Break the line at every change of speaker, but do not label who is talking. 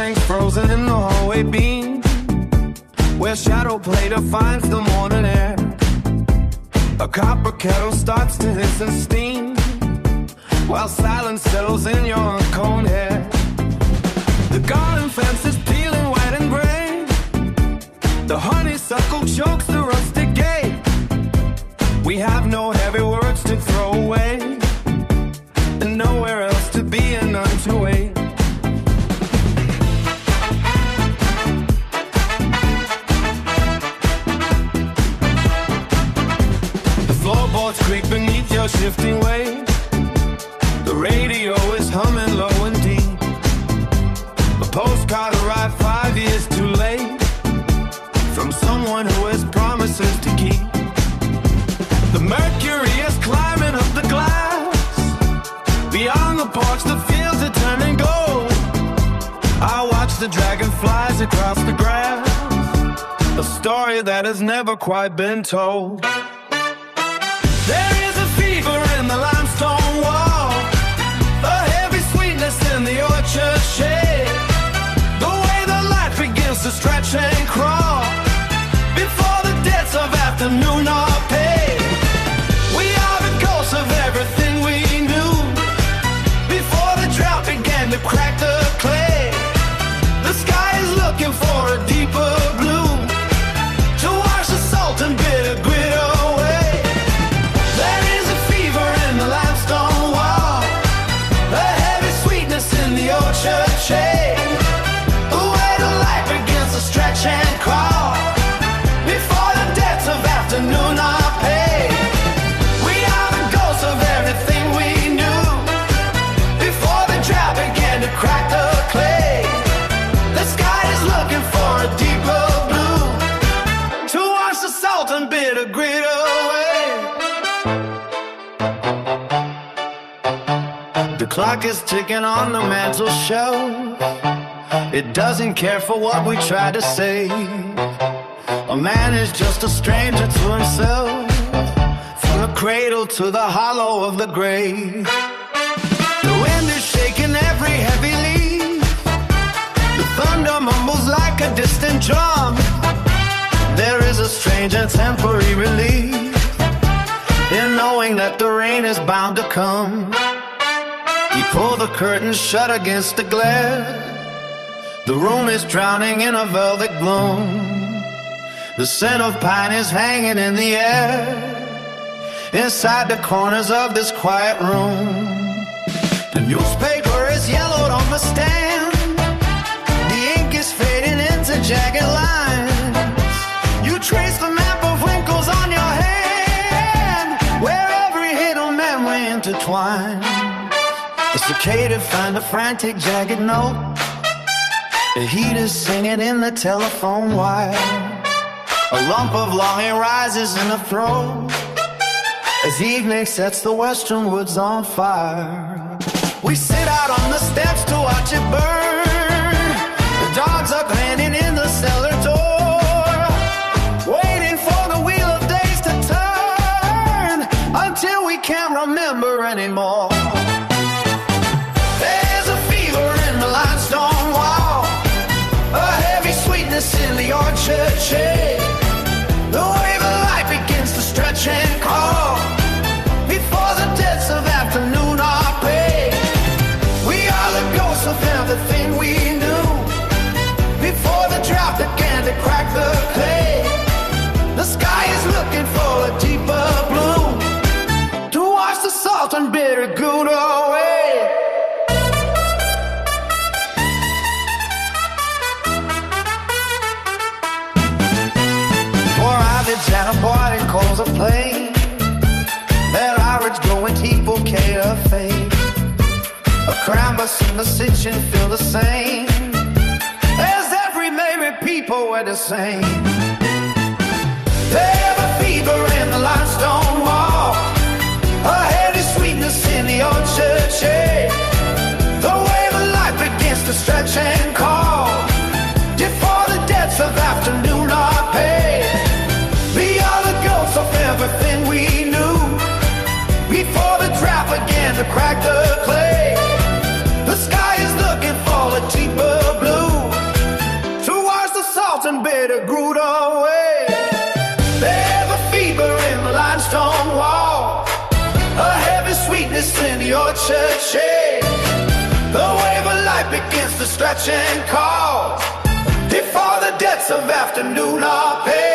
hangs frozen in the hallway beam, where shadow play defines the morning air. A copper kettle starts to hiss and steam, while silence settles in your uncombed hair. The garden fence is peeling white and gray. The honeysuckle chokes the rustic gate. We have no heavy words to throw away, and nowhere else to be and none to wait. The floorboards creak beneath your shifting weight. The radio is humming low and deep. A postcard arrived 5 years too late, from someone who has promises to keep. The mercury is climbing up the glass. Beyond the porch, the fields are turning gold. I watch the dragonflies across the grass, a story that has never quite been told. There is a fever in the limestone wall, a heavy sweetness in the orchard shade. The way the light begins to stretch and crawl before the debts of afternoon are paid. We are the ghosts of everything we knew before the drought began to crack the clay. The sky is looking for a deeper blue to wash the salt and bitter grit away. There is a fever in the limestone wall, a heavy sweetness in the orchard shade. The way the light begins to stretch and crawl before the debts of afternoon are paid. We are the ghosts of everything we knew before the drought began to crack the clay. The sky is looking for a deeper blue to wash the salt and bitter grit away. The clock is ticking on the mantel shelf. It doesn't care for what we try to say. A man is just a stranger to himself, from the cradle to the hollow of the grave. The wind is shaking every heavy leaf. The thunder mumbles like a distant drum. There is a strange and temporary relief in knowing that the rain is bound to come. You pull the curtains shut against the glare. The room is drowning in a velvet gloom. The scent of pine is hanging in the air inside the corners of this quiet room. The newspaper is yellowed on the stand. The ink is fading into jagged lines. You trace the map of wrinkles on your hand, where every hidden memory intertwines. The cicada find a frantic jagged note. The heat is singing in the telephone wire. A lump of longing rises in the throat as evening sets the western woods on fire. We sit out on the steps to watch it burn. The dogs are grinning in the cellar door, waiting for the wheel of days to turn until we can't remember anymore. There's a fever in the limestone wall, a heavy sweetness in the orchard shade. The way the light begins to stretch and crawl before the debts of afternoon are paid. We are the ghosts of everything we knew before the drought began to crack the clay. The sky is looking for a deeper blue to wash the salt and bitter good away. And a boiling coals of flame, that orange glowing heat bouquet of fate. A Krampus and the Sitchin feel the same as every Mary people were the same. They have a fever in the limestone wall, a heavy sweetness in the orchard shade. The way the light begins to stretch and call before the debts of afternoon are paid. We are the ghosts of everything we knew before the drought began to crack the clay. The sky is looking for a deeper blue collection calls. If all the debts of afternoon are paid,